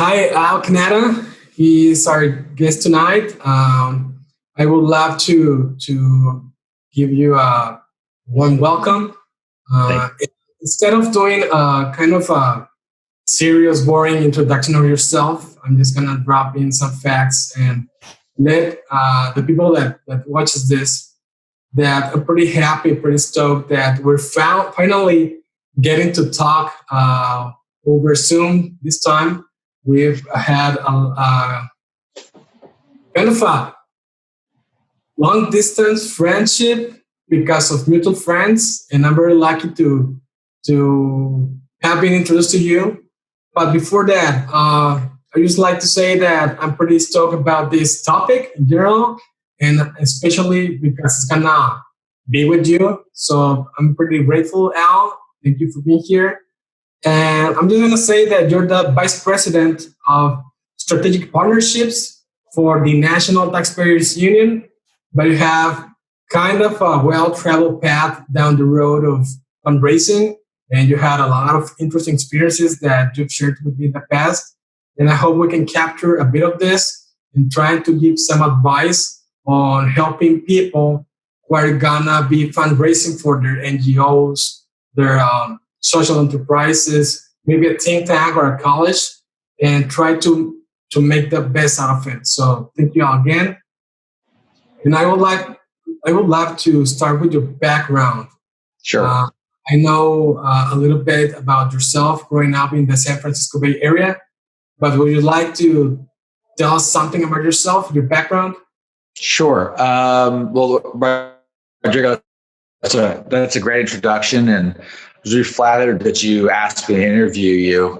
Hi, Canata. He's our guest tonight. I would love to give you a warm welcome. Uh, Instead of doing a kind of a serious, boring introduction of yourself, I'm just gonna drop in some facts and let the people that watches this that are pretty happy, pretty stoked that we're finally getting to talk over Zoom this time. We've had a kind of a long distance friendship because of mutual friends, and I'm very lucky to have been introduced to you. But before that, I just like to say that I'm pretty stoked about this topic in general, and especially because it's gonna be with you. So I'm pretty grateful, Al. Thank you for being here. And I'm just going to say that you're the vice president of strategic partnerships for the National Taxpayers Union, but you have kind of a well-traveled path down the road of fundraising, and you had a lot of interesting experiences that you've shared with me in the past. And I hope we can capture a bit of this and try to give some advice on helping people who are gonna be fundraising for their NGOs, their social enterprises, maybe a think tank or a college, and try to make the best out of it. So thank you all again. And I would love to start with your background. Sure. I know a little bit about yourself growing up in the San Francisco Bay Area, but would you like to tell us something about yourself, your background? Sure. Well, Rodrigo, that's a great introduction, and I was really flattered that you asked me to interview you. You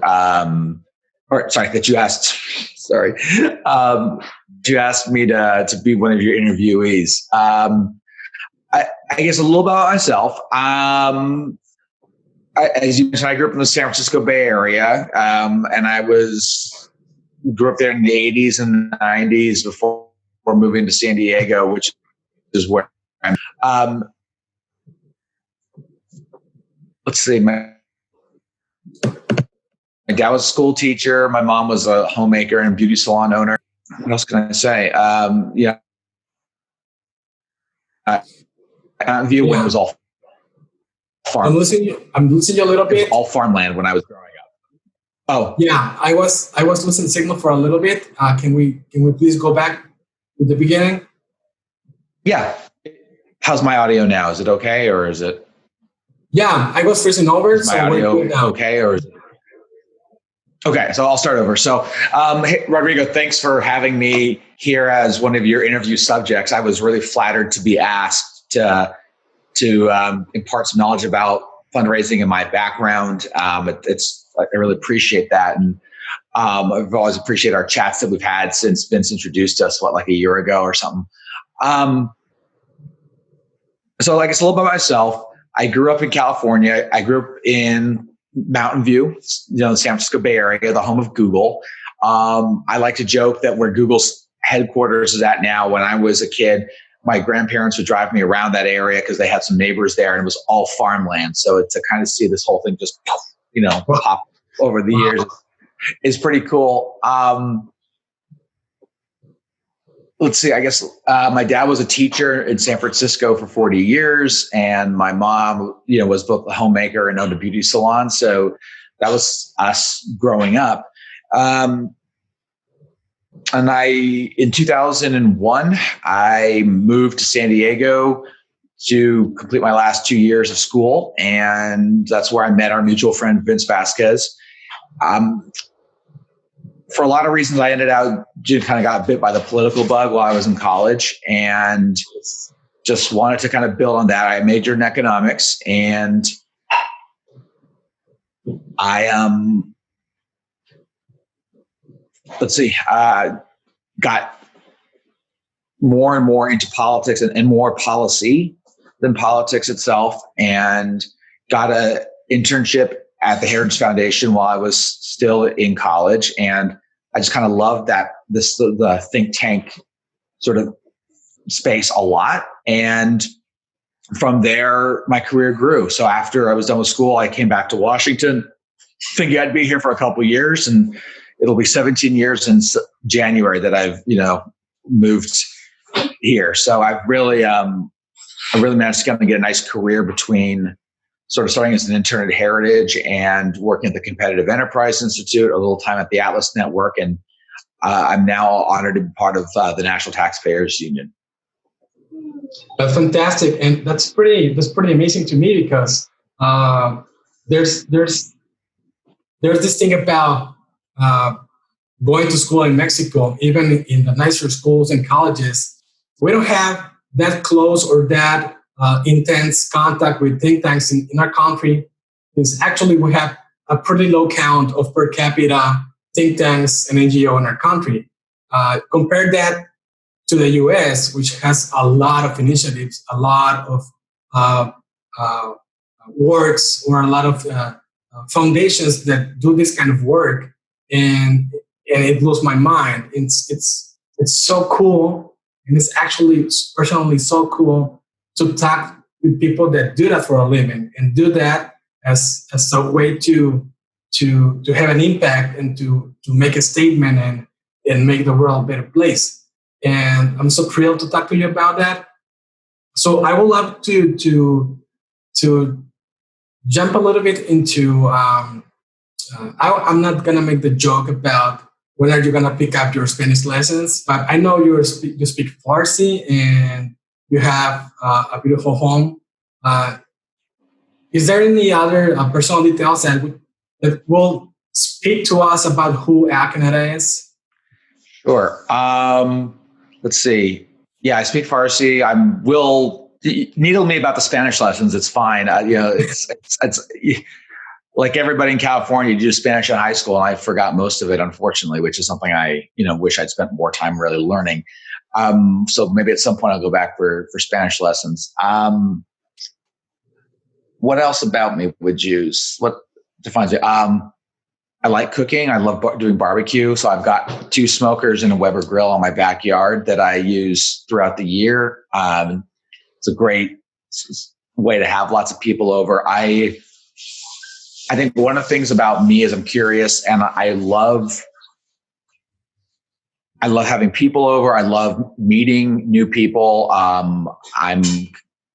asked me to be one of your interviewees. I guess a little about myself. As you mentioned, I grew up in the San Francisco Bay Area, and I grew up there in the 80s and 90s before moving to San Diego, which is where I'm. Let's see, my dad was a school teacher. My mom was a homemaker and beauty salon owner. What else can I say? Mountain View when it was all farm. I'm losing you a little bit. All farmland when I was growing up. Oh yeah, I was losing signal for a little bit. Can we please go back to the beginning? Yeah. How's my audio now? Is it okay, or is it? Yeah, I was freezing over. Is my audio okay, or is it? Okay, so I'll start over. So, hey, Rodrigo, thanks for having me here as one of your interview subjects. I was really flattered to be asked to impart some knowledge about fundraising and my background. I really appreciate that, and I've always appreciated our chats that we've had since Vince introduced us, like a year ago or something. So, I guess a little bit about myself. I grew up in California. I grew up in Mountain View, the San Francisco Bay Area, the home of Google. I like to joke that where Google's headquarters is at now, when I was a kid, my grandparents would drive me around that area because they had some neighbors there, and it was all farmland. So to kind of see this whole thing just, pop over the years is pretty cool. Let's see, I guess my dad was a teacher in San Francisco for 40 years, and my mom, was both a homemaker and owned a beauty salon. So that was us growing up. And in 2001, I moved to San Diego to complete my last 2 years of school, and that's where I met our mutual friend, Vince Vasquez. For a lot of reasons, I ended out kind of got bit by the political bug while I was in college, and just wanted to kind of build on that. I majored in economics, and I got more and more into politics and more policy than politics itself, and got an internship at the Heritage Foundation while I was still in college. And I just kind of loved the think tank sort of space a lot. And from there, my career grew. So after I was done with school, I came back to Washington, thinking I'd be here for a couple of years. And it'll be 17 years in January that I've, moved here. So I really managed to kind of get a nice career between sort of starting as an intern at Heritage and working at the Competitive Enterprise Institute, a little time at the Atlas Network, and I'm now honored to be part of the National Taxpayers Union. That's fantastic, and that's pretty amazing to me, because there's this thing about going to school in Mexico, even in the nicer schools and colleges. We don't have that close or that intense contact with think tanks in our country, because actually we have a pretty low count of per capita think tanks and NGO in our country. Compare that to the US, which has a lot of initiatives, a lot of works, or a lot of foundations that do this kind of work, and it blows my mind. It's so cool, and it's actually personally so cool to talk with people that do that for a living and do that as a way to have an impact and to make a statement and make the world a better place. And I'm so thrilled to talk to you about that. So I would love to jump a little bit into. I'm not gonna make the joke about when are you gonna pick up your Spanish lessons, but I know you speak Farsi and you have a beautiful home. Is there any other personal details that will speak to us about who Canata is? Sure. Let's see. Yeah, I speak Farsi. Needle me about the Spanish lessons. It's fine. It's like everybody in California, you do Spanish in high school, and I forgot most of it, unfortunately, which is something I, wish I'd spent more time really learning. So maybe at some point I'll go back for Spanish lessons. What else about me what defines it? I like cooking. I love doing barbecue. So I've got 2 smokers and a Weber grill on my backyard that I use throughout the year. It's a great way to have lots of people over. I think one of the things about me is I'm curious, and I love having people over. I love meeting new people. I'm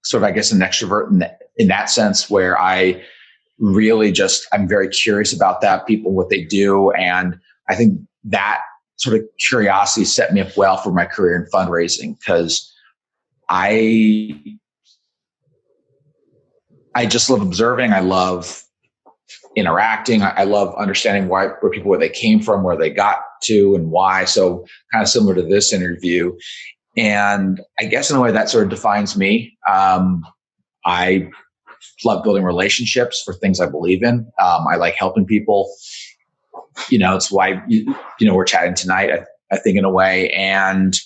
sort of, I guess, an extrovert in that sense, where I really I'm very curious about people, what they do. And I think that sort of curiosity set me up well for my career in fundraising, because I just love observing. I love interacting. I love understanding where people, where they came from, where they got to, and why. So kind of similar to this interview. And I guess in a way that sort of defines me. I love building relationships for things I believe in. I like helping people. It's why, we're chatting tonight, I think, in a way. And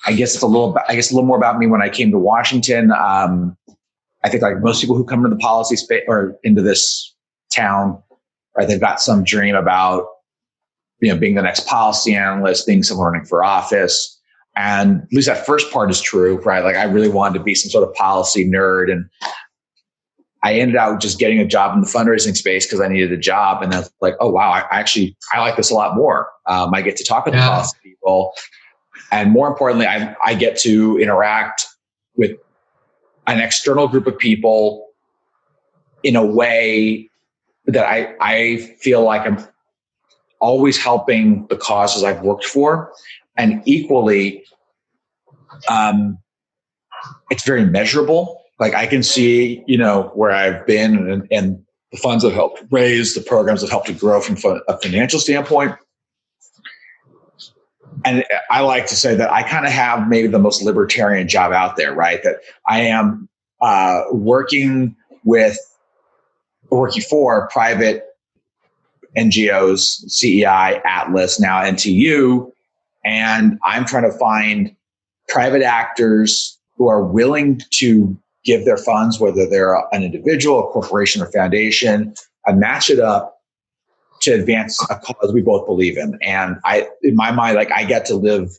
I guess it's a little more about me when I came to Washington. I think, like most people who come into the policy space or into this town, right, they've got some dream about, being the next policy analyst, being someone running for office. And at least that first part is true, right? Like I really wanted to be some sort of policy nerd, and I ended up just getting a job in the fundraising space because I needed a job. And that's like, oh wow, I like this a lot more. I get to talk with the policy people, and more importantly, I get to interact with an external group of people in a way that I feel like I'm always helping the causes I've worked for. And equally, it's very measurable. Like I can see, where I've been and the funds I've helped raise, the programs that helped to grow from a financial standpoint. And I like to say that I kind of have maybe the most libertarian job out there, right? That I am working for private NGOs, CEI, Atlas, now NTU, and I'm trying to find private actors who are willing to give their funds, whether they're an individual, a corporation, or foundation, and match it up to advance a cause we both believe in. And in my mind, like I get to live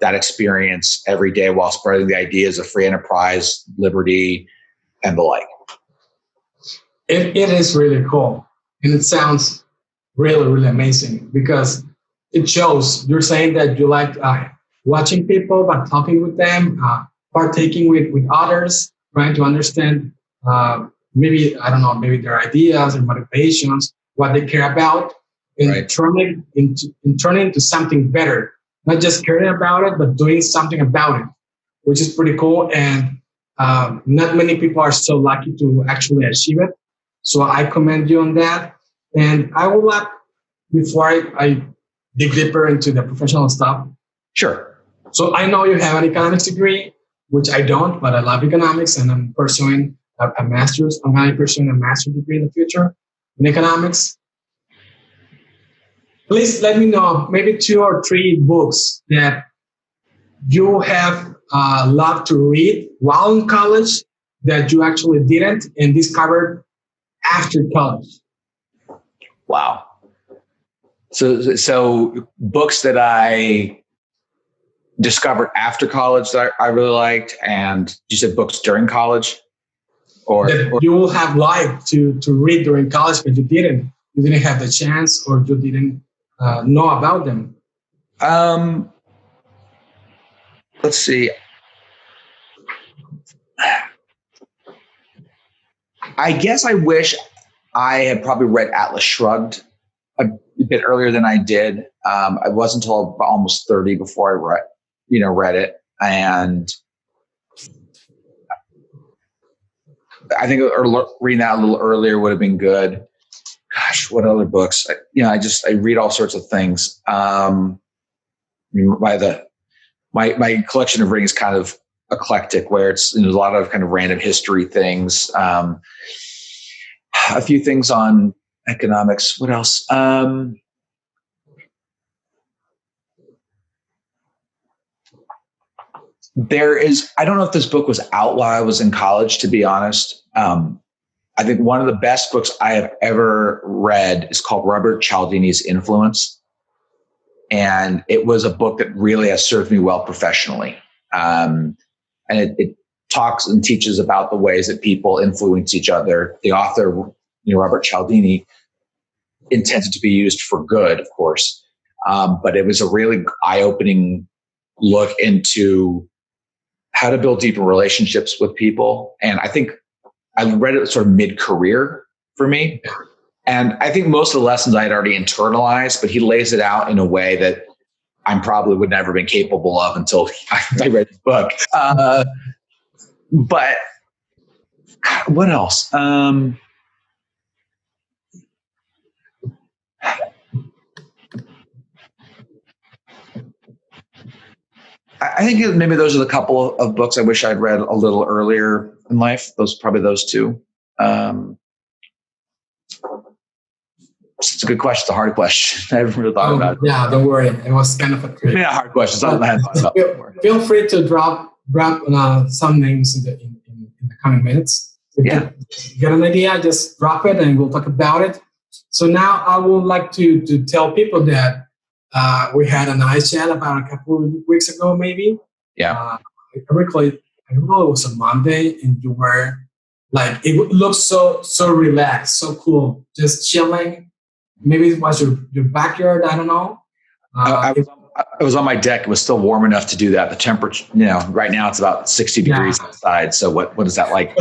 that experience every day while spreading the ideas of free enterprise, liberty, and the like. It is really cool, and it sounds really, really amazing because it shows you're saying that you like watching people, but talking with them, partaking with others, trying to understand maybe, I don't know, maybe their ideas and motivations, what they care about, and Right. turning into something better. Not just caring about it, but doing something about it, which is pretty cool. And not many people are so lucky to actually achieve it. So I commend you on that. And I would like, before I dig deeper into the professional stuff. Sure. So I know you have an economics degree, which I don't, but I love economics and I'm pursuing a master's. I'm going to be pursuing a master's degree in the future in economics. Please let me know maybe 2 or 3 books that you have loved to read while in college that you actually didn't and discovered after college. Wow. So books that I discovered after college that I really liked, and you said books during college, or you will have liked to read during college, but you didn't have the chance, or you didn't know about them. Let's see. I guess I wish I had probably read Atlas Shrugged a bit earlier than I did. I wasn't until almost 30 before I read it. And I think reading that a little earlier would have been good. Gosh, what other books? I read all sorts of things. My collection of reading is kind of eclectic, where there's a lot of kind of random history things. A few things on economics. What else? I don't know if this book was out while I was in college, to be honest. I think one of the best books I have ever read is called Robert Cialdini's Influence. And it was a book that really has served me well professionally. And it talks and teaches about the ways that people influence each other. The author, Robert Cialdini, intended to be used for good, of course. But it was a really eye-opening look into how to build deeper relationships with people. And I think I read it sort of mid-career for me. And I think most of the lessons I had already internalized, but he lays it out in a way that I probably would never have been capable of until I read his book. But what else? I think maybe those are the couple of books I wish I'd read a little earlier in life. Probably those 2. It's a good question. It's a hard question. I haven't really thought about it. Yeah, don't worry. It was kind of a hard question. So I hadn't thought about it. Feel free to drop some names in the coming minutes. If you get an idea, just drop it and we'll talk about it. So now I would like to tell people that we had a nice chat about a couple of weeks ago, maybe. Yeah. I recall it was a Monday, and you were like, it looked so relaxed, so cool, just chilling. Maybe it was your backyard. I don't know. I was on my deck. It was still warm enough to do that. The temperature, right now it's about 60 degrees outside. So what is that like?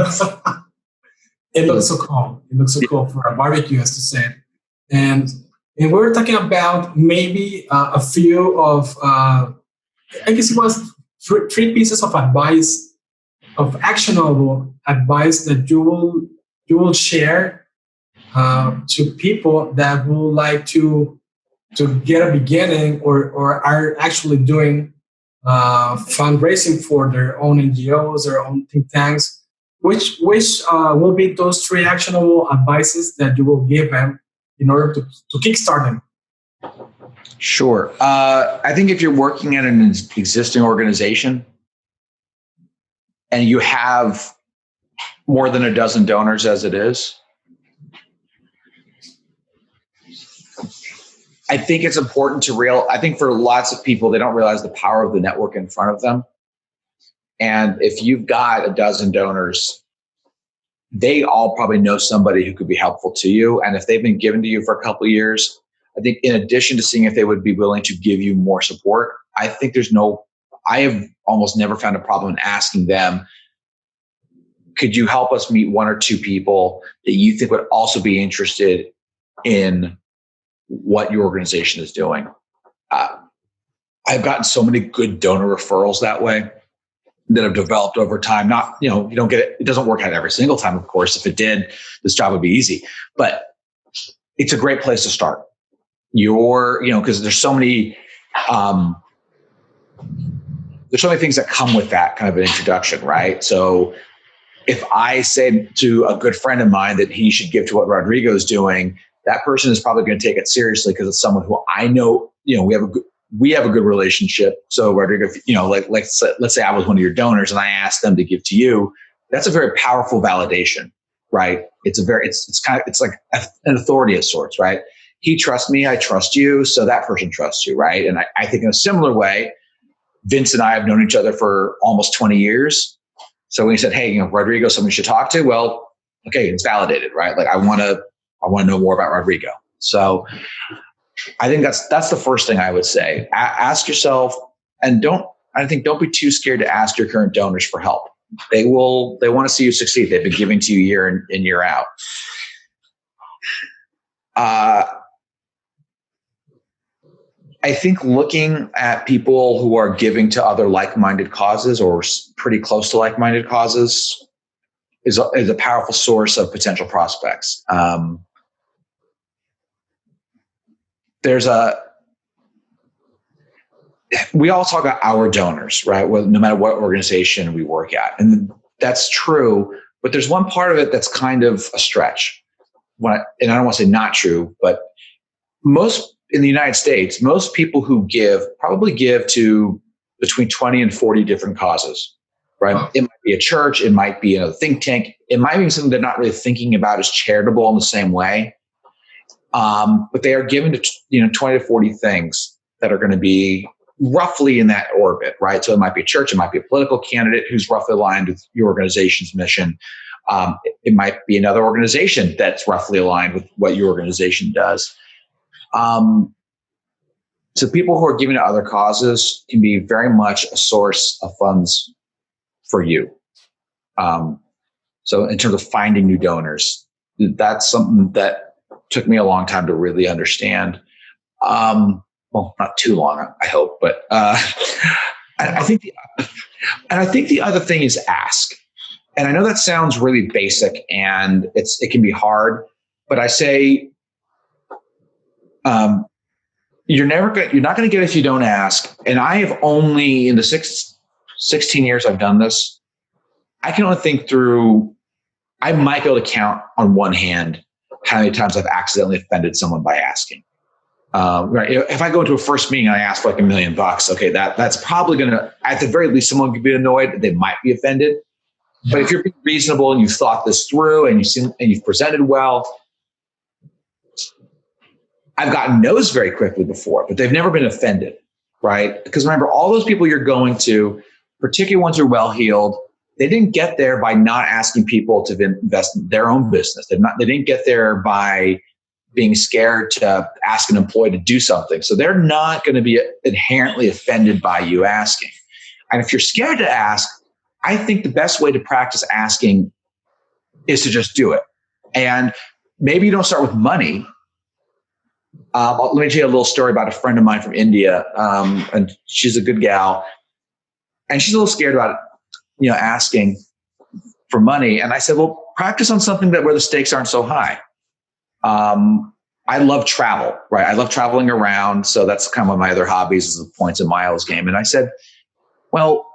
It looks so cool. It looks so cool for a barbecue, as to say. And we're talking about maybe a few of, I guess it was 3 pieces of advice, of actionable advice that you will share to people that would like to get a beginning or are actually doing fundraising for their own NGOs, their own think tanks. Which will be those 3 actionable advices that you will give them in order to kickstart them? Sure. I think if you're working at an existing organization and you have more than a dozen donors as it is, I think it's important I think for lots of people, they don't realize the power of the network in front of them. And if you've got a dozen donors, they all probably know somebody who could be helpful to you. And if they've been given to you for a couple of years, I think in addition to seeing if they would be willing to give you more support, I have almost never found a problem in asking them, could you help us meet one or two people that you think would also be interested in what your organization is doing? I've gotten so many good donor referrals that way that have developed over time. Not, you don't get it. It doesn't work out every single time, of course. If it did, this job would be easy, but it's a great place to start. Because there's so many things that come with that kind of an introduction, right? So if I say to a good friend of mine that he should give to what Rodrigo's doing, that person is probably going to take it seriously because it's someone who I know, we have a good relationship. So Rodrigo, let's say I was one of your donors and I asked them to give to you, that's a very powerful validation, right? It's like an authority of sorts, right? He trusts me, I trust you, so that person trusts you, right? And I think in a similar way, Vince and I have known each other for almost 20 years. So when he said, hey, Rodrigo, someone you should talk to, well, okay, it's validated, right? Like I want to know more about Rodrigo. So I think that's the first thing I would say. Ask yourself, and don't be too scared to ask your current donors for help. They want to see you succeed. They've been giving to you year in, year out. I think looking at people who are giving to other like-minded causes or pretty close to like-minded causes is a powerful source of potential prospects. We all talk about our donors, right? Well, no matter what organization we work at. And that's true, but there's one part of it that's kind of a stretch. And I don't want to say not true, but in the United States, most people who probably give to between 20 and 40 different causes, right? Wow. It might be a church. It might be a think tank. It might be something they're not really thinking about as charitable in the same way. But they are given to 20 to 40 things that are going to be roughly in that orbit, right? So it might be a church, it might be a political candidate who's roughly aligned with your organization's mission. It might be another organization that's roughly aligned with what your organization does. So people who are giving to other causes can be very much a source of funds for you. So in terms of finding new donors, that's something that took me a long time to really understand. Well, not too long, I hope, but I think the other thing is ask. And I know that sounds really basic and it can be hard, but I say you're not going to get it if you don't ask. And I have only, in the 16 years I've done this, I can only think through, I might be able to count on one hand how many times I've accidentally offended someone by asking. Right. If I go to a first meeting and I ask for like $1 million, okay, that's probably going to, at the very least, someone could be annoyed. They might be offended. Yeah. But if you're being reasonable and you've thought this through and you've presented well, I've gotten no's very quickly before, but they've never been offended, right? Because remember, all those people you're going to, particularly ones who are well-heeled, they didn't get there by not asking people to invest in their own business. They didn't get there by being scared to ask an employee to do something. So they're not going to be inherently offended by you asking. And if you're scared to ask, I think the best way to practice asking is to just do it. And maybe you don't start with money. Let me tell you a little story about a friend of mine from India. And she's a good gal. And she's a little scared about, asking for money. And I said, well, practice on something where the stakes aren't so high. I love travel, right? I love traveling around. So that's kind of one of my other hobbies is the points and miles game. And I said, well,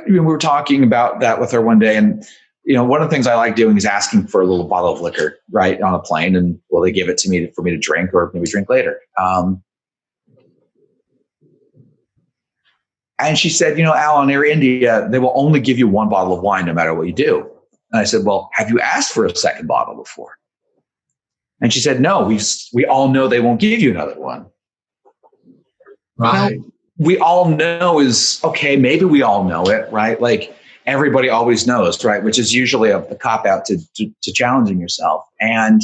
we were talking about that with her one day. And, one of the things I like doing is asking for a little bottle of liquor, right, on a plane. And will they give it to me for me to drink or maybe drink later? And she said, Al, in Air India, they will only give you one bottle of wine no matter what you do. And I said, well, have you asked for a second bottle before? And she said, no, we all know they won't give you another one. Right. Well, we all know is, okay, maybe we all know it, right? everybody always knows, right? Which is usually a cop out to challenging yourself. And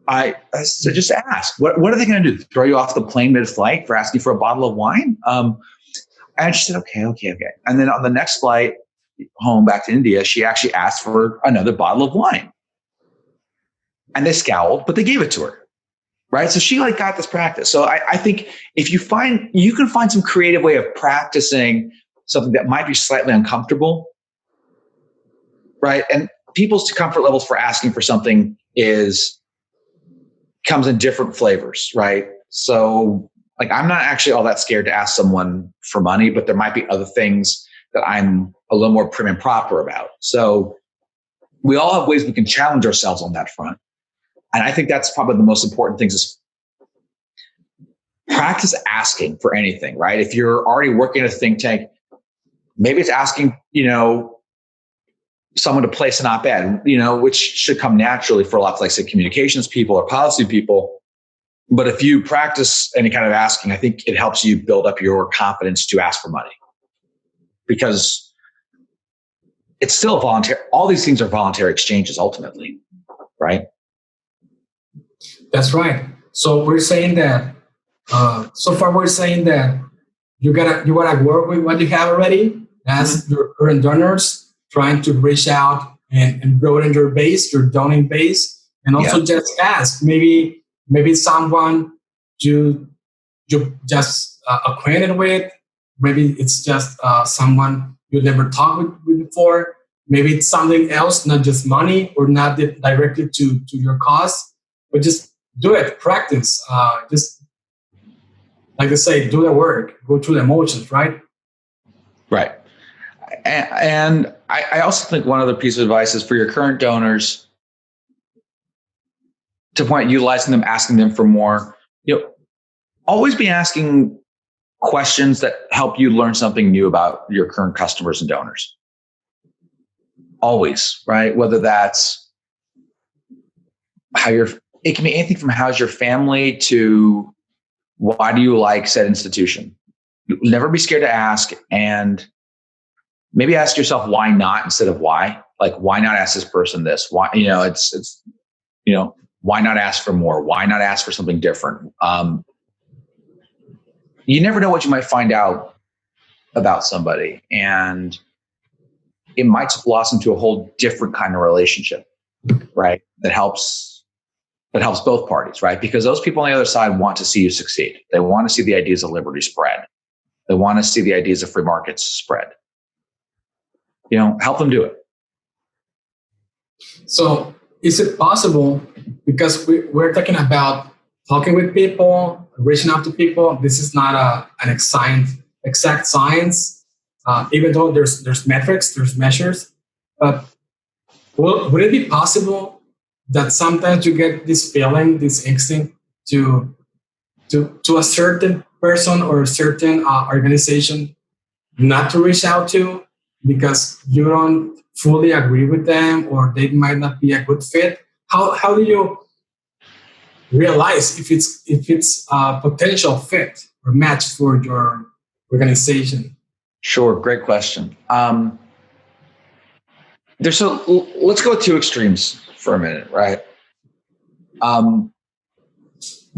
I so just ask, what are they going to do? Throw you off the plane mid-flight for asking for a bottle of wine? And she said, okay. And then on the next flight home back to India, she actually asked for another bottle of wine. And they scowled, but they gave it to her, right? So she like got this practice. So I think if you can find some creative way of practicing something that might be slightly uncomfortable, right? And people's comfort levels for asking for something comes in different flavors, right? So like, I'm not actually all that scared to ask someone for money, but there might be other things that I'm a little more prim and proper about. So we all have ways we can challenge ourselves on that front. And I think that's probably the most important thing is practice asking for anything, right? If you're already working at a think tank, maybe it's asking, someone to place an op-ed, which should come naturally for lots of, like, say, communications people or policy people. But if you practice any kind of asking, I think it helps you build up your confidence to ask for money, because it's still voluntary. All these things are voluntary exchanges ultimately, right? That's right. So we're saying that, so far we're saying that you gotta work with what you have already as your current donors, trying to reach out and broaden your base, your donor base, and also just ask. Maybe someone you just acquainted with. Maybe it's just someone you never talked with before. Maybe it's something else, not just money or not directly to your cause, but just do it, practice. Just like I say, do the work, go through the motions, right? Right. And I also think one other piece of advice is for your current donors, to point utilizing them, asking them for more. Always be asking questions that help you learn something new about your current customers and donors. Always, right? Whether that's it can be anything from how's your family to why do you like said institution. Never be scared to ask, and maybe ask yourself why not instead of why. Like, why not ask this person this? Why, why not ask for more? Why not ask for something different? You never know what you might find out about somebody, and it might blossom to a whole different kind of relationship, right? That helps both parties, right? Because those people on the other side want to see you succeed. They want to see the ideas of liberty spread. They want to see the ideas of free markets spread. Help them do it. So is it possible, because we're talking about talking with people, reaching out to people, this is not an exact science, even though there's metrics, there's measures, but would it be possible that sometimes you get this feeling, this instinct to a certain person or a certain organization not to reach out to because you don't fully agree with them or they might not be a good fit? How do you realize if it's a potential fit or match for your organization? Sure, great question. Let's go with two extremes for a minute, right?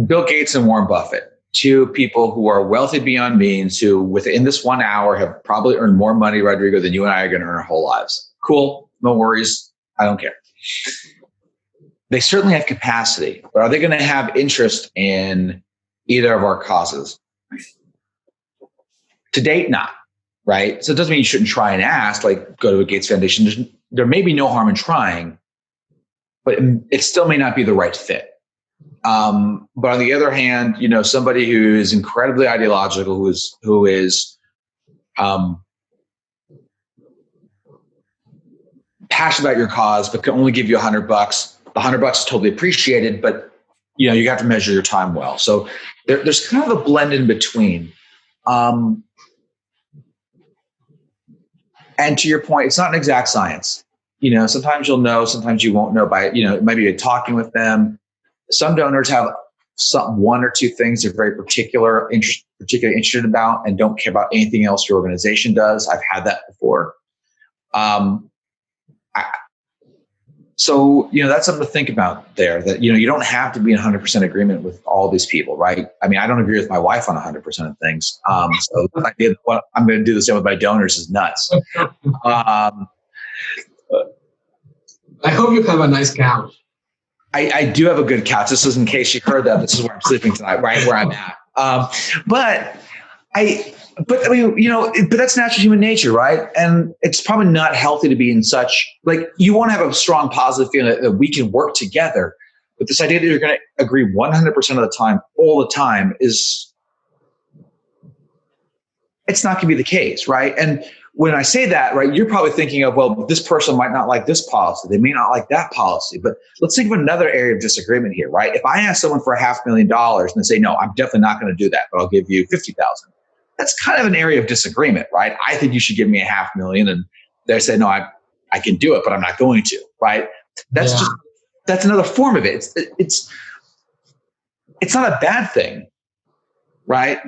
Bill Gates and Warren Buffett, two people who are wealthy beyond means, who within this 1 hour have probably earned more money, Rodrigo, than you and I are going to earn our whole lives. Cool, no worries, I don't care. They certainly have capacity, but are they going to have interest in either of our causes? To date, not, right? So it doesn't mean you shouldn't try and ask, like go to a Gates Foundation. There may be no harm in trying, but it still may not be the right fit. But on the other hand, somebody who is incredibly ideological, who is passionate about your cause, but can only give you $100. The $100 is totally appreciated, but you have to measure your time well. So there's kind of a blend in between. And to your point, it's not an exact science. Sometimes you'll know, sometimes you won't know by it might be talking with them. Some donors have one or two things they're very particularly interested about and don't care about anything else your organization does. I've had that before. So, that's something to think about there, that, you don't have to be in 100% agreement with all these people, right? I mean, I don't agree with my wife on 100% of things. So the idea that what I'm going to do the same with my donors is nuts. I hope you have a nice couch. I do have a good couch. This is in case you heard that. This is where I'm sleeping tonight, right where I'm at. But that's natural human nature, right? And it's probably not healthy to be in such, like, you want to have a strong positive feeling that we can work together. But this idea that you're going to agree 100% of the time, all the time, it's not going to be the case, right? And when I say that, right, you're probably thinking of, well, this person might not like this policy. They may not like that policy. But let's think of another area of disagreement here, right? If I ask someone for $500,000 and they say, no, I'm definitely not going to do that, but I'll give you $50,000. That's kind of an area of disagreement, right? I think you should give me $500,000, and they say, no, I can do it, but I'm not going to, right? That's another form of it. It's not a bad thing, right?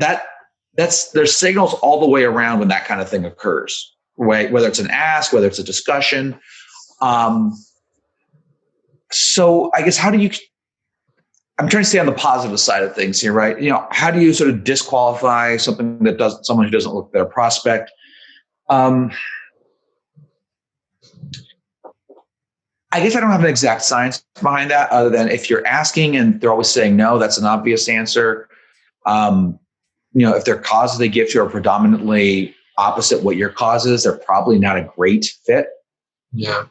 There's signals all the way around when that kind of thing occurs, right? Whether it's an ask, whether it's a discussion. So I guess I'm trying to stay on the positive side of things here, right? How do you sort of disqualify someone who doesn't look their prospect? I guess I don't have an exact science behind that, other than if you're asking and they're always saying no, that's an obvious answer. If their causes they give to are predominantly opposite what your cause is, they're probably not a great fit. Yeah.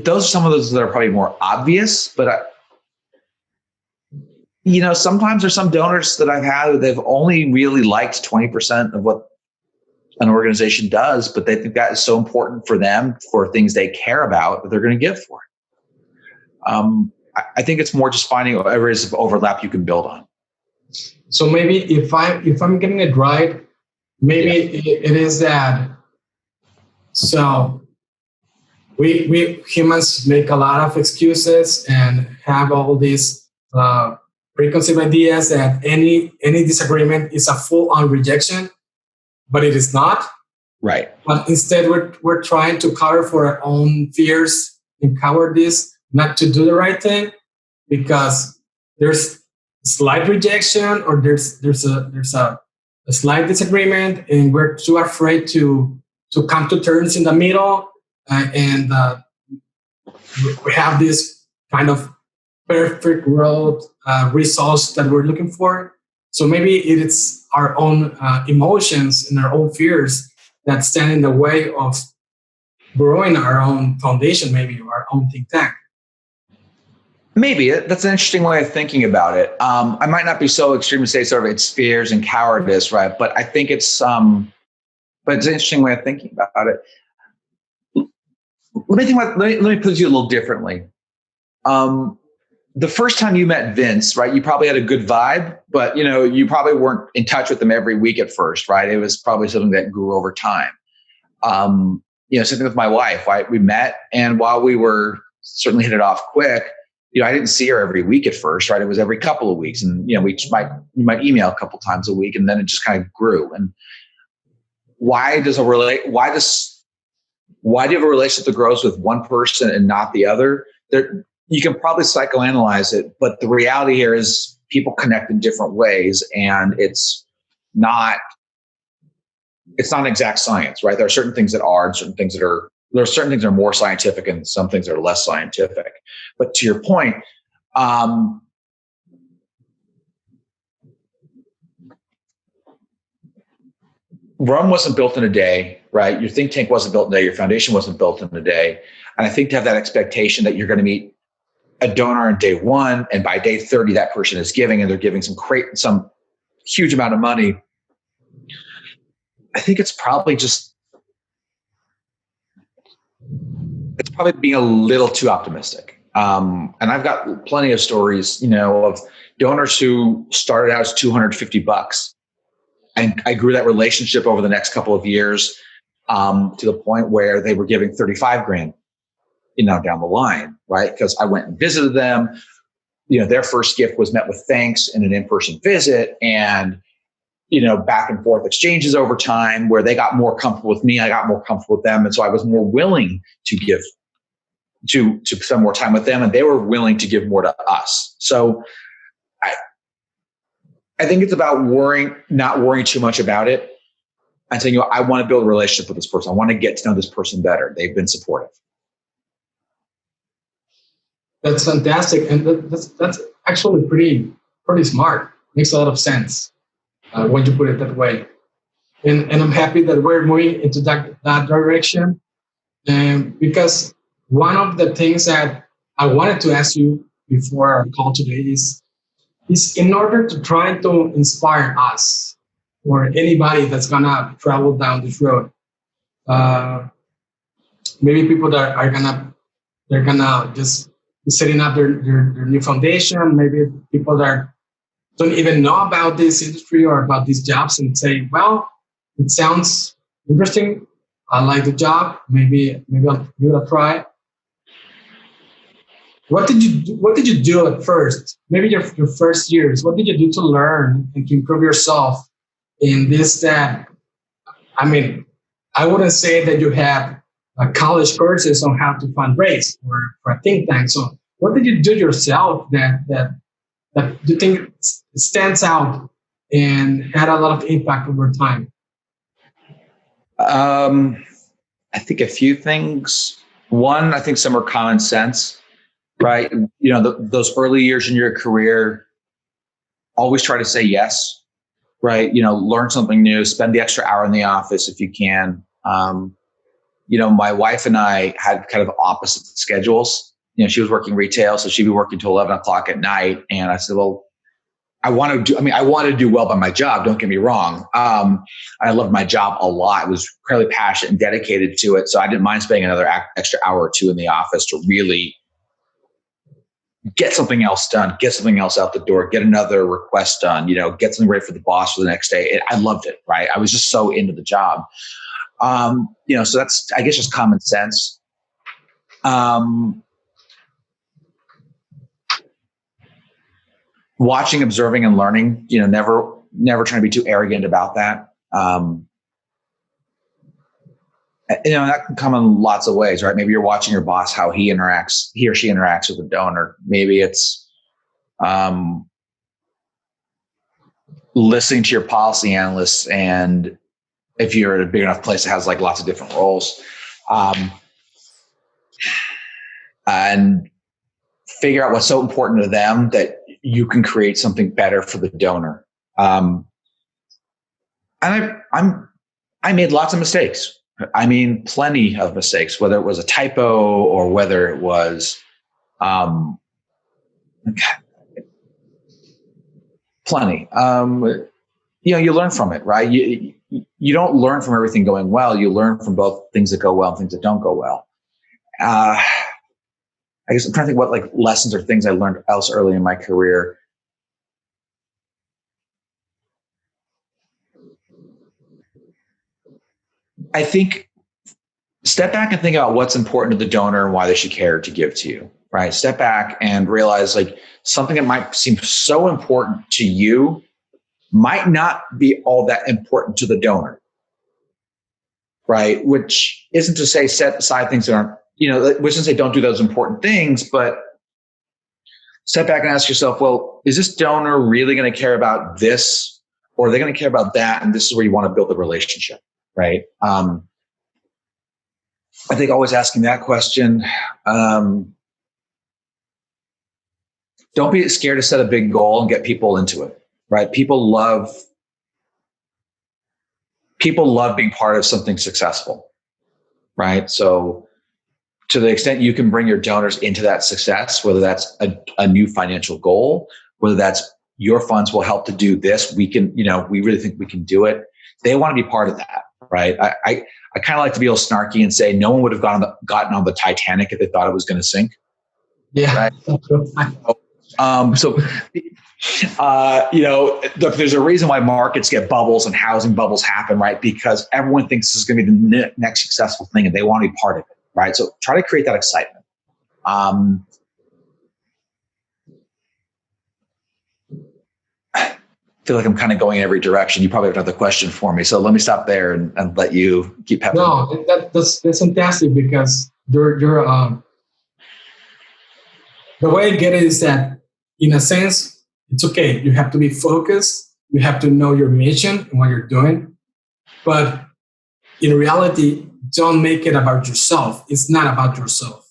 Those are some of those that are probably more obvious, but sometimes there's some donors that I've had who they've only really liked 20% of what an organization does, but they think that is so important for them, for things they care about, that they're going to give for it. I think it's more just finding areas of overlap you can build on. So maybe if I'm getting it right, maybe it is that. So we humans make a lot of excuses and have all these preconceived ideas that any disagreement is a full-on rejection, but it is not. Right. But instead, we're trying to cover for our own fears and cowardice, not to do the right thing, because there's slight rejection or there's a slight disagreement, and we're too afraid to come to terms in the middle, and we have this kind of perfect world results that we're looking for. So maybe it's our own emotions and our own fears that stand in the way of growing our own foundation, maybe our own think tank. Maybe that's an interesting way of thinking about it. I might not be so extreme to say sort of it's fears and cowardice, right? But I think it's an interesting way of thinking about it. Let me put it to you a little differently. The first time you met Vince, right? You probably had a good vibe, but you probably weren't in touch with him every week at first, right? It was probably something that grew over time. Something with my wife, right? We met, and while we were certainly hit it off quick, I didn't see her every week at first, right? It was every couple of weeks, and you might email a couple times a week, and then it just kind of grew. And why do you have a relationship that grows with one person and not the other? You can probably psychoanalyze it, but the reality here is people connect in different ways, and it's not an exact science, right? There are certain things that are, and certain things that are. There are certain things that are more scientific, and some things that are less scientific. But to your point, Rome wasn't built in a day, right? Your think tank wasn't built in a day. Your foundation wasn't built in a day. And I think to have that expectation that you're going to meet a donor on day one, and by day 30, that person is giving, and they're giving some huge amount of money. I think it's probably being a little too optimistic. And I've got plenty of stories, of donors who started out as $250. And I grew that relationship over the next couple of years to the point where they were giving $35,000, down the line, right? Because I went and visited them. Their first gift was met with thanks and an in-person visit. And back and forth exchanges over time where they got more comfortable with me. I got more comfortable with them. And so I was more willing to give, to spend more time with them, and they were willing to give more to us. So I think it's about not worrying too much about it and saying, I want to build a relationship with this person. I want to get to know this person better. They've been supportive. That's fantastic. And that's actually pretty smart. Makes a lot of sense when you put it that way. And I'm happy that we're moving into that direction. Because one of the things that I wanted to ask you before our call today is in order to try to inspire us or anybody that's gonna travel down this road. Maybe people that they're gonna just be setting up their new foundation. Maybe people that don't even know about this industry or about these jobs and say, well, it sounds interesting. I like the job. Maybe I'll give it a try. What did you do at first? Maybe your first years. What did you do to learn and to improve yourself in this? That I mean, I wouldn't say that you have college courses on how to fundraise or for a think tank. So, what did you do yourself that you think stands out and had a lot of impact over time? I think a few things. One, I think some are common sense, right? Those early years in your career, always try to say yes, right? Learn something new, spend the extra hour in the office if you can. My wife and I had kind of opposite schedules. She was working retail, so she'd be working till 11 o'clock at night. And I said, well, I want to do well by my job. Don't get me wrong. I loved my job a lot. I was incredibly passionate and dedicated to it. So I didn't mind spending another extra hour or two in the office to really get something else done, get something else out the door, get another request done, get something ready for the boss for the next day. I loved it, right? I was just so into the job. So that's, I guess, just common sense. Watching, observing, and learning, never trying to be too arrogant about that. That can come in lots of ways, right? Maybe you're watching your boss, how he or she interacts with a donor. Maybe it's listening to your policy analysts, and if you're at a big enough place that has like lots of different roles, and figure out what's so important to them that you can create something better for the donor. And I made lots of mistakes. I mean, plenty of mistakes, whether it was a typo or whether it was, plenty. You learn from it, right? You don't learn from everything going well. You learn from both things that go well and things that don't go well. I guess I'm trying to think what like lessons or things I learned else early in my career. I think step back and think about what's important to the donor and why they should care to give to you, right? Step back and realize like something that might seem so important to you might not be all that important to the donor, right? Which isn't to say set aside things that aren't, which isn't to say don't do those important things, but step back and ask yourself, well, is this donor really going to care about this, or are they going to care about that? And this is where you want to build a relationship, right? I think always asking that question. Don't be scared to set a big goal and get people into it, right? People love being part of something successful, right? So to the extent you can bring your donors into that success, whether that's a new financial goal, whether that's your funds will help to do this, we really think we can do it. They want to be part of that, right? I kind of like to be a little snarky and say no one would have gotten on the Titanic if they thought it was going to sink. Yeah. Right? Look, there's a reason why markets get bubbles and housing bubbles happen, right? Because everyone thinks this is going to be the next successful thing and they want to be part of it, right? So try to create that excitement. feel like I'm kind of going in every direction. You probably have another question for me. So let me stop there and let you keep peppering. No, that's fantastic, because you're the way I get it is that, in a sense, it's okay. You have to be focused. You have to know your mission and what you're doing. But in reality, don't make it about yourself. It's not about yourself.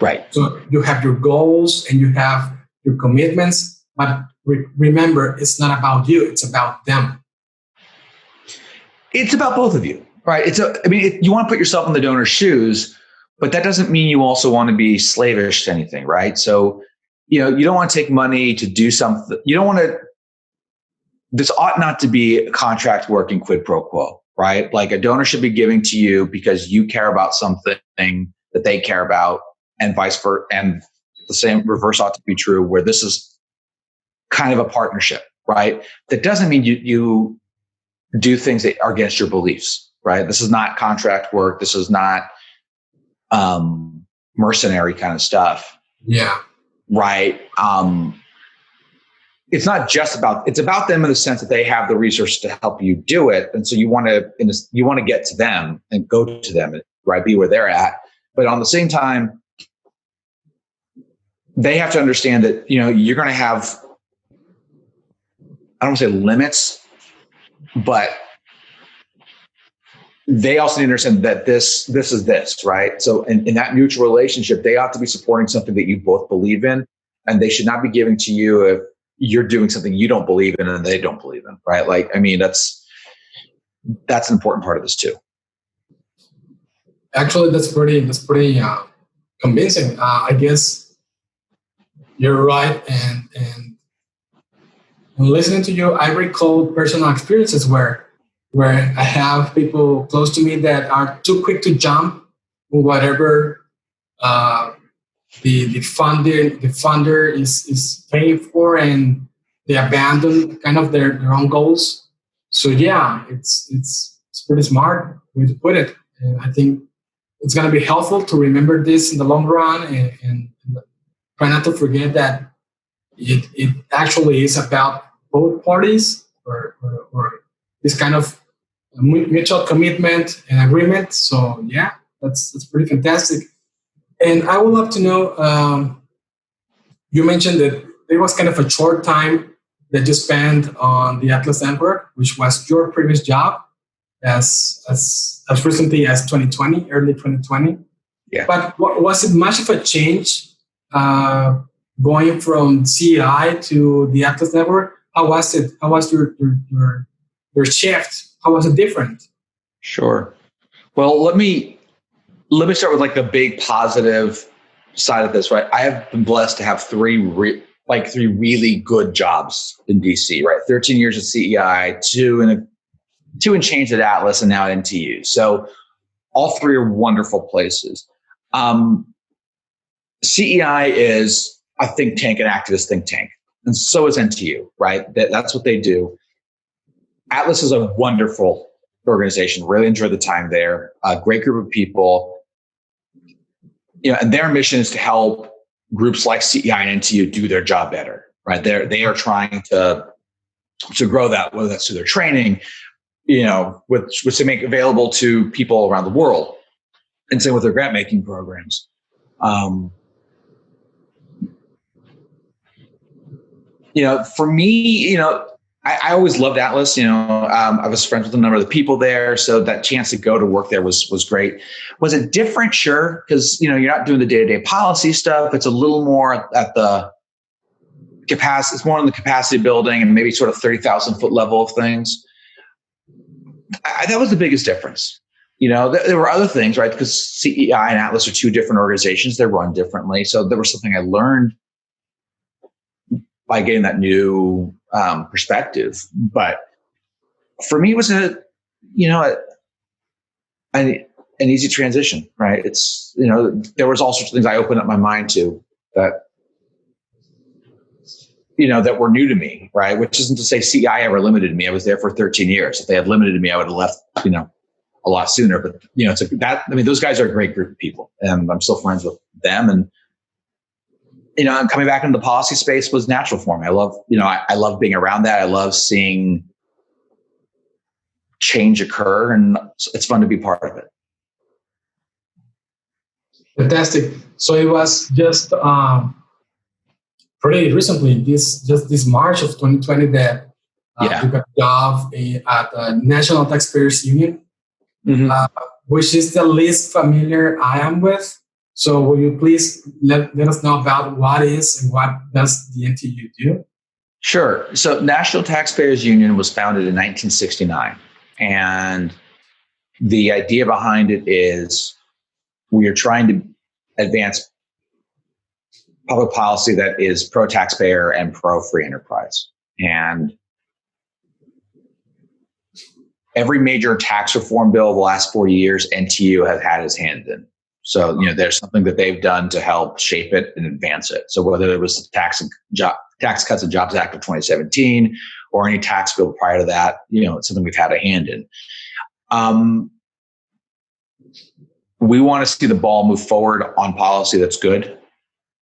Right. So you have your goals and you have your commitments, but remember, it's not about you. It's about them. It's about both of you, right? You want to put yourself in the donor's shoes, but that doesn't mean you also want to be slavish to anything, right? So, you don't want to take money to do something. You don't want to, this ought not to be a contract working quid pro quo, right? Like, a donor should be giving to you because you care about something that they care about, and vice versa. And the same reverse ought to be true, where this is kind of a partnership, right? That doesn't mean you do things that are against your beliefs, right? This is not contract work. This is not mercenary kind of stuff. Yeah. Right. It's not just it's about them in the sense that they have the resources to help you do it. And so you want to get to them and go to them, right? Be where they're at. But on the same time, they have to understand that, you're going to have, I don't want to say limits, but they also need to understand that this is this, right? So in that mutual relationship, they ought to be supporting something that you both believe in, and they should not be giving to you if you're doing something you don't believe in and they don't believe in, right? Like, that's an important part of this too. Actually, that's pretty convincing. I guess you're right. And listening to you, I recall personal experiences where I have people close to me that are too quick to jump on whatever the funder is paying for, and they abandon kind of their own goals. So yeah, it's pretty smart way to put it, and I think it's going to be helpful to remember this in the long run, and try not to forget that it actually is about both parties, or this kind of mutual commitment and agreement. So yeah, that's pretty fantastic. And I would love to know, you mentioned that there was kind of a short time that you spent on the Atlas Network, which was your previous job as recently as 2020, early 2020. Yeah. But was it much of a change going from CEI to the Atlas Network? How was it? How was your shift? How was it different? Sure. Well, let me start with like the big positive side of this, right? I have been blessed to have three really good jobs in DC, right? 13 years at CEI, two and change at Atlas, and now at NTU. So all three are wonderful places. CEI is a think tank, an activist think tank. And so is NTU, right? That's what they do. Atlas is a wonderful organization. Really enjoyed the time there. A great group of people. And their mission is to help groups like CEI and NTU do their job better, right? They are trying to grow that, whether that's through their training, which they make available to people around the world, and same with their grant making programs. For me, I always loved Atlas. I was friends with a number of the people there, so that chance to go to work there was great. Was it different? Sure, because you're not doing the day-to-day policy stuff. It's a little more at the capacity. It's more on the capacity building and maybe sort of 30,000 foot level of things. That was the biggest difference. There were other things, right? Because CEI and Atlas are two different organizations. They're run differently. So there was something I learned by getting that new perspective. But for me, it was an easy transition, right? It's, there was all sorts of things I opened up my mind to that were new to me, right? Which isn't to say CEI ever limited me. I was there for 13 years. If they had limited me, I would have left, a lot sooner. But, those guys are a great group of people, and I'm still friends with them. And and coming back into the policy space was natural for me. I love, I love being around that. I love seeing change occur, and it's fun to be part of it. Fantastic. So it was just pretty recently, this March of 2020, that you got a job at the National Taxpayers Union, which is the least familiar I am with. So will you please let us know about what is and what does the NTU do? Sure. So National Taxpayers Union was founded in 1969. And the idea behind it is we are trying to advance public policy that is pro-taxpayer and pro-free enterprise. And every major tax reform bill of the last 40 years, NTU has had its hand in. So, there's something that they've done to help shape it and advance it. So whether it was the Tax Cuts and Jobs Act of 2017 or any tax bill prior to that, it's something we've had a hand in. We want to see the ball move forward on policy that's good,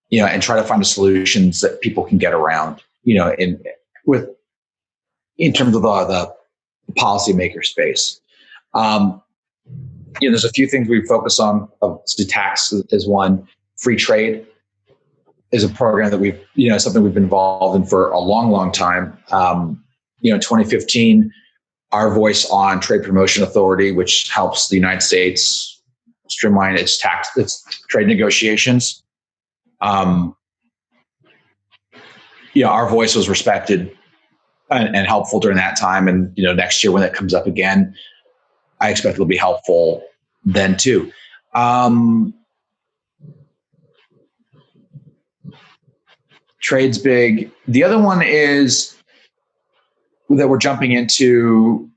and try to find the solutions that people can get around, in terms of the policymaker space. There's a few things we focus on. Tax is one. Free trade is a program that we've, something we've been involved in for a long, long time. 2015, our voice on Trade Promotion Authority, which helps the United States streamline its trade negotiations. Our voice was respected and helpful during that time. And, next year when that comes up again, I expect it'll be helpful then too. Trade's big. The other one is that we're jumping into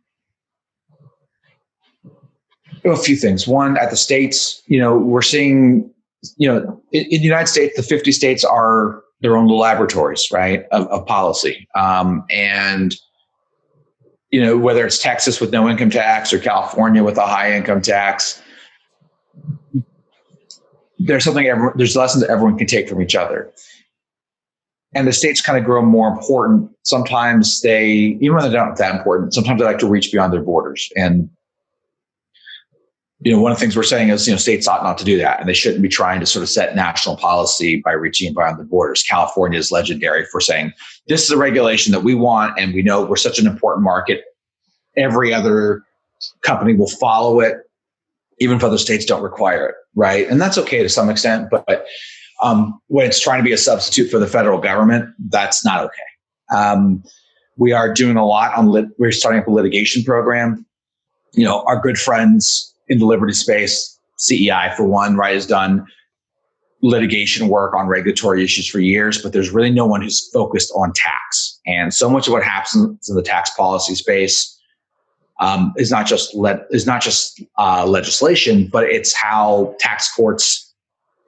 a few things. One, at the states, we're seeing, in the United States, the 50 states are their own little laboratories, right, of policy. And whether it's Texas with no income tax or California with a high income tax, there's lessons that everyone can take from each other. And the states kind of grow more important. Sometimes even when they're not that important, sometimes they like to reach beyond their borders. And, one of the things we're saying is, states ought not to do that. And they shouldn't be trying to sort of set national policy by reaching beyond the borders. California is legendary for saying, this is a regulation that we want, and we know we're such an important market. Every other company will follow it, even if other states don't require it, right? And that's okay to some extent, but when it's trying to be a substitute for the federal government, that's not okay. We are doing a lot we're starting up a litigation program. Our good friends in the liberty space, CEI for one, right, has done litigation work on regulatory issues for years, but there's really no one who's focused on tax. And so much of what happens in the tax policy space is not just legislation, but it's how tax courts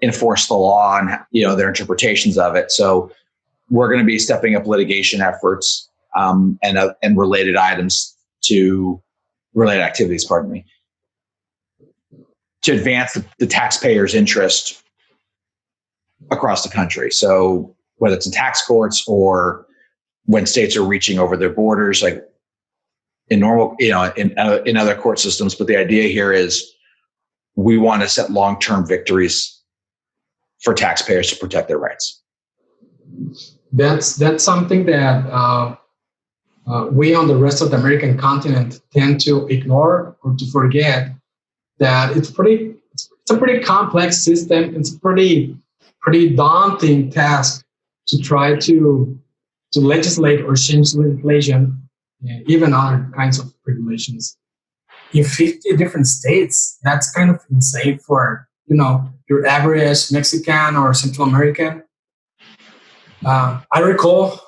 enforce the law and their interpretations of it. So we're going to be stepping up litigation efforts and related activities, to advance the taxpayer's interest across the country. So whether it's in tax courts or when states are reaching over their borders, like in normal, in other court systems. But the idea here is we want to set long-term victories for taxpayers to protect their rights. That's something that we on the rest of the American continent tend to ignore or to forget, that it's a pretty complex system. It's a pretty daunting task to try to legislate or change legislation, even other kinds of regulations. In 50 different states, that's kind of insane for your average Mexican or Central American. I recall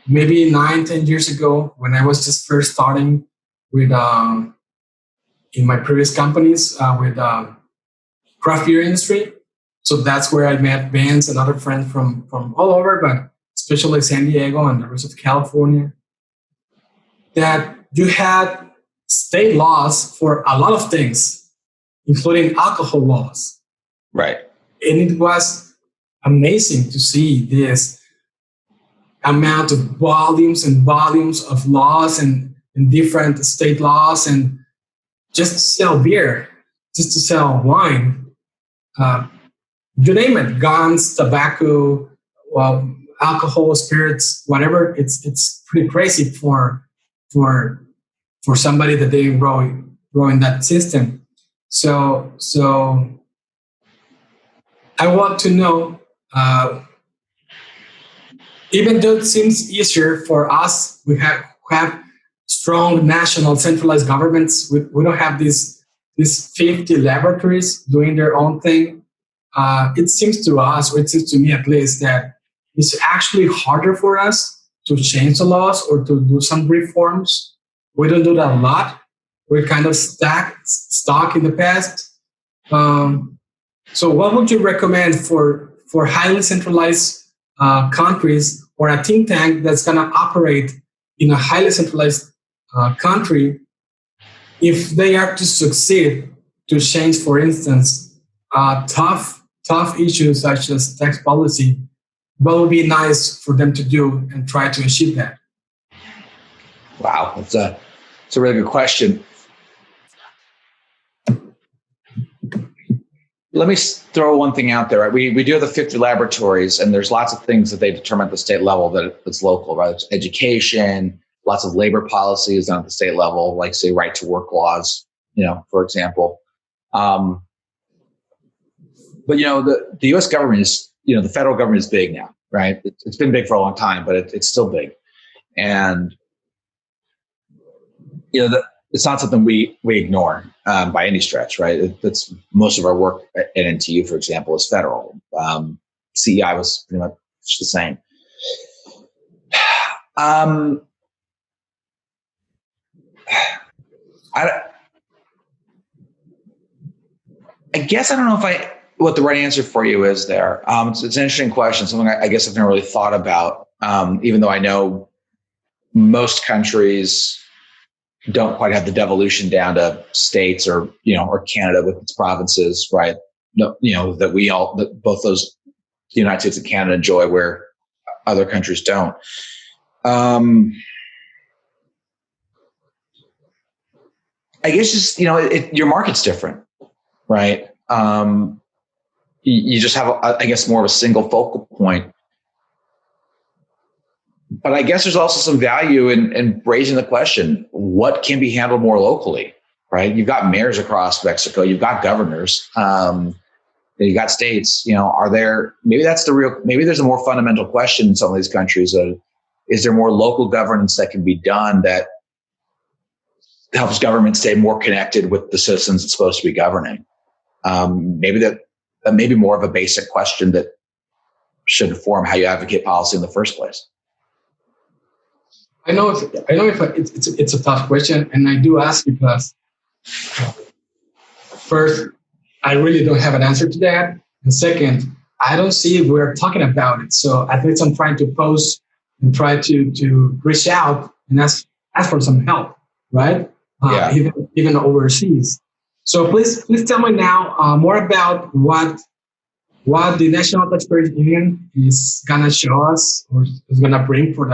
maybe 9-10 years ago when I was just first starting with in my previous companies with craft beer industry. So that's where I met Vince and other friends from all over, but especially San Diego and the rest of California, that you had state laws for a lot of things, including alcohol laws. Right. And it was amazing to see this amount of volumes and volumes of laws and different state laws, and just to sell beer, just to sell wine, you name it, guns, tobacco, well, alcohol, spirits, whatever. It's pretty crazy for somebody that they grow in that system. So I want to know, even though it seems easier for us, we have strong national centralized governments. We don't have these 50 laboratories doing their own thing. It seems to us, or it seems to me at least, that it's actually harder for us to change the laws or to do some reforms. We don't do that a lot. We're kind of stuck in the past. So what would you recommend for highly centralized countries, or a think tank that's going to operate in a highly centralized country, if they are to succeed to change, for instance, tough issues such as tax policy? What would be nice for them to do and try to achieve that? Wow, it's a really good question. Let me throw one thing out there. Right? We do have the 50 laboratories, and there's lots of things that they determine at the state level that it's local, right? It's education, lots of labor policies done at the state level, like say right to work laws, for example. But the U.S. government is, the federal government is big now, right? It's been big for a long time, but it's still big, and it's not something we ignore by any stretch, right? That's most of our work at NTU, for example, is federal. CEI was pretty much the same. I guess I don't know what the right answer for you is there. It's an interesting question, something I guess I've never really thought about, even though I know most countries don't quite have the devolution down to states or Canada with its provinces, right? That both those, the United States and Canada, enjoy, where other countries don't. I guess just, your market's different, right? You just have, I guess, more of a single focal point. But I guess there's also some value in raising the question, what can be handled more locally, right? You've got mayors across Mexico, you've got governors, you've got states, maybe there's a more fundamental question in some of these countries. Is there more local governance that can be done that helps government stay more connected with the citizens it's supposed to be governing? Maybe that may be more of a basic question that should inform how you advocate policy in the first place. I know it's a tough question, and I do ask because first, I really don't have an answer to that, and second, I don't see if we're talking about it. So at least I'm trying to post and try to reach out and ask for some help, right? Even overseas. So please tell me now more about what the National Taxpayers Union is gonna show us, or is gonna bring for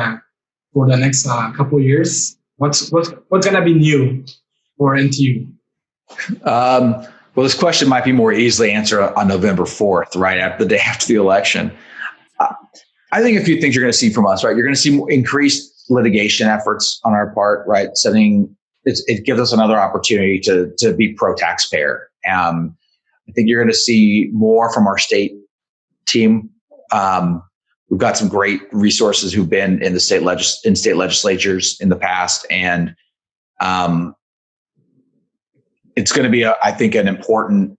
the next couple of years. What's gonna be new for NTU? Well, this question might be more easily answered on November 4th, right, the day after the election. I think a few things you're going to see from us, right? You're going to see increased litigation efforts on our part, right? It gives us another opportunity to be pro-taxpayer. I think you're going to see more from our state team. We've got some great resources who've been in the state legislatures in the past, and it's going to be, I think, an important.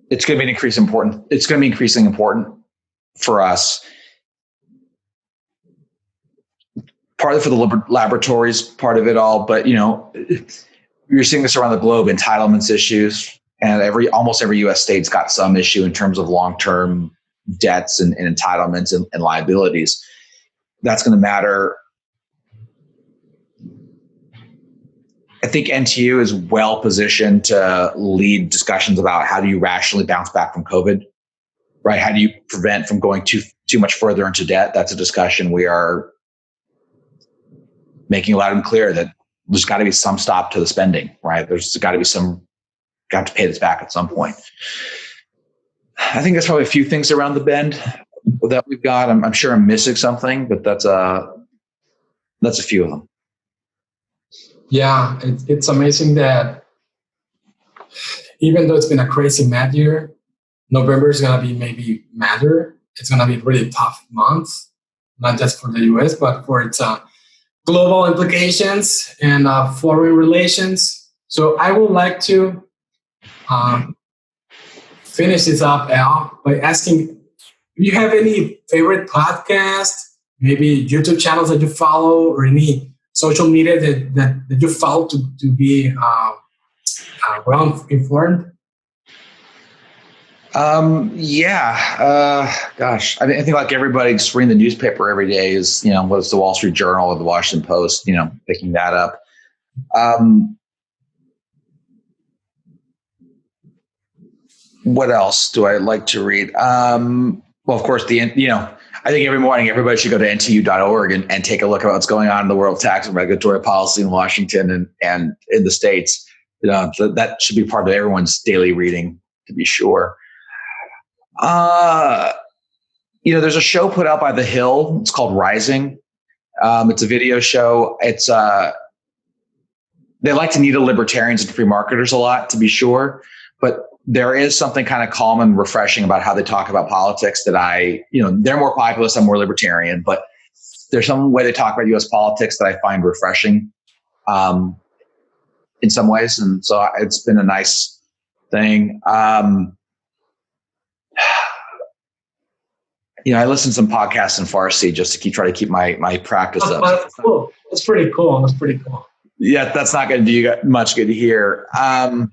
It's going to be increasingly important for us. Partly for the laboratories, part of it all, but you're seeing this around the globe. Entitlements issues, and almost every U.S. state's got some issue in terms of long-term debts and entitlements and liabilities. That's going to matter. I think NTU is well positioned to lead discussions about how do you rationally bounce back from COVID, right? How do you prevent from going too much further into debt? That's a discussion we are making loud and clear, that there's got to be some stop to the spending, right? There's got to be got to pay this back at some point. I think that's probably a few things around the bend that we've got. I'm sure I'm missing something, but that's a few of them. Yeah, it's amazing that even though it's been a crazy mad year, November is going to be maybe madder. It's going to be a really tough month, not just for the US, but for its global implications and foreign relations. So I would like to finish this up, Al, by asking, do you have any favorite podcasts, maybe YouTube channels that you follow, or any social media that you follow to be well informed? Gosh, I think like everybody, just reading the newspaper every day is, whether it's the Wall Street Journal or the Washington Post, picking that up. What else do I like to read? Well, of course, I think every morning everybody should go to ntu.org and take a look at what's going on in the world of tax and regulatory policy in Washington and in the States. That should be part of everyone's daily reading, to be sure. There's a show put out by The Hill. It's called Rising. It's a video show. It's they like to needle libertarians and free marketers a lot, to be sure, but there is something kind of calm and refreshing about how they talk about politics that they're more populist, I'm more libertarian, but there's some way they talk about U.S. politics that I find refreshing in some ways. And so it's been a nice thing. I listen to some podcasts in Farsi just to try to keep my practice up. That's cool. That's pretty cool. Yeah, that's not going to do you much good to hear. I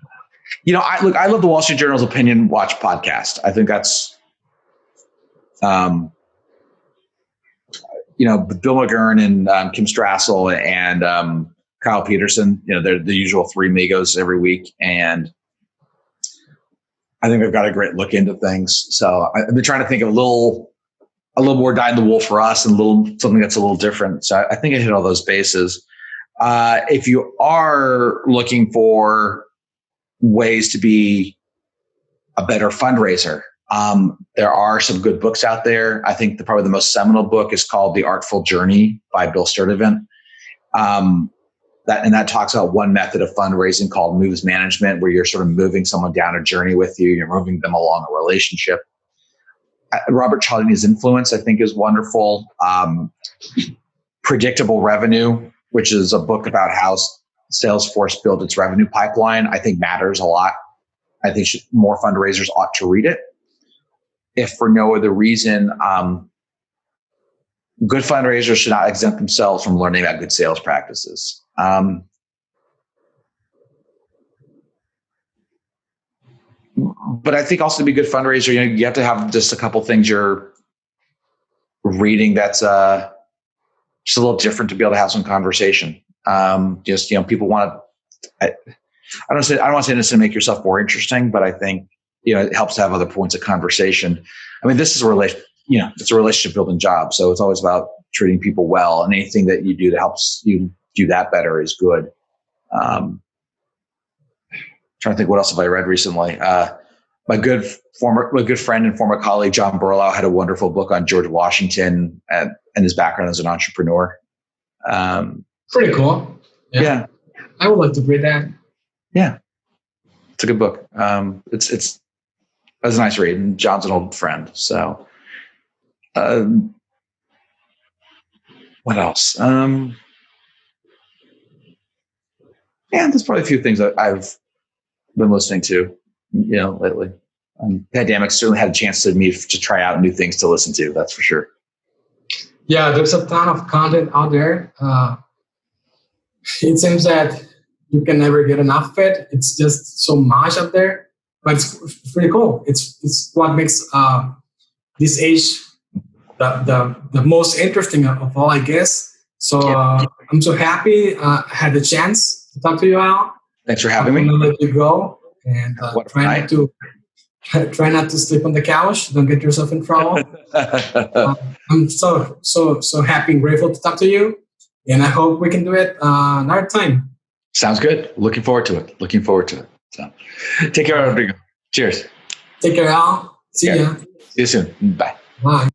love the Wall Street Journal's Opinion Watch podcast. I think that's, Bill McGurn and Kim Strassel and Kyle Peterson. They're the usual three amigos every week, and I think they've got a great look into things. So I've been trying to think of a little more dyed in the wool for us, and something that's a little different. So I think I hit all those bases. If you are looking for ways to be a better fundraiser, there are some good books out there. I think probably the most seminal book is called The Artful Journey by Bill Sturtevant. That talks about one method of fundraising called moves management, where you're sort of moving someone down a journey with you. You're moving them along a relationship. Robert Cialdini's Influence, I think, is wonderful. Predictable Revenue, which is a book about how Salesforce built its revenue pipeline, I think matters a lot. I think more fundraisers ought to read it. If for no other reason, good fundraisers should not exempt themselves from learning about good sales practices. But I think also to be a good fundraiser, you have to have just a couple things you're reading that's just a little different to be able to have some conversation. People want to. I don't want to say this to make yourself more interesting, but I think it helps to have other points of conversation. I mean, this is it's a relationship building job, so it's always about treating people well, and anything that you do that helps you do that better is good. Trying to think, what else have I read recently? My good friend and former colleague John Burlow had a wonderful book on George Washington and his background as an entrepreneur. Pretty cool. Yeah. I would like to read that. Yeah, it's a good book. It's a nice read, and John's an old friend. So, what else? There's probably a few things that I've been listening to, lately. Pandemic certainly had a chance to try out new things to listen to. That's for sure. Yeah, there's a ton of content out there. It seems that you can never get enough of it. It's just so much out there, but it's pretty cool. It's what makes this age the most interesting of all, I guess. So I'm so happy I had the chance to talk to you, Al. Thanks for having I'm me. gonna let you go, and try not to sleep on the couch. Don't get yourself in trouble. I'm so happy and grateful to talk to you, and I hope we can do it another time. Sounds good. Looking forward to it. So, take care, Rodrigo. Cheers. Take care, Al. See ya. See you soon. Bye. Bye.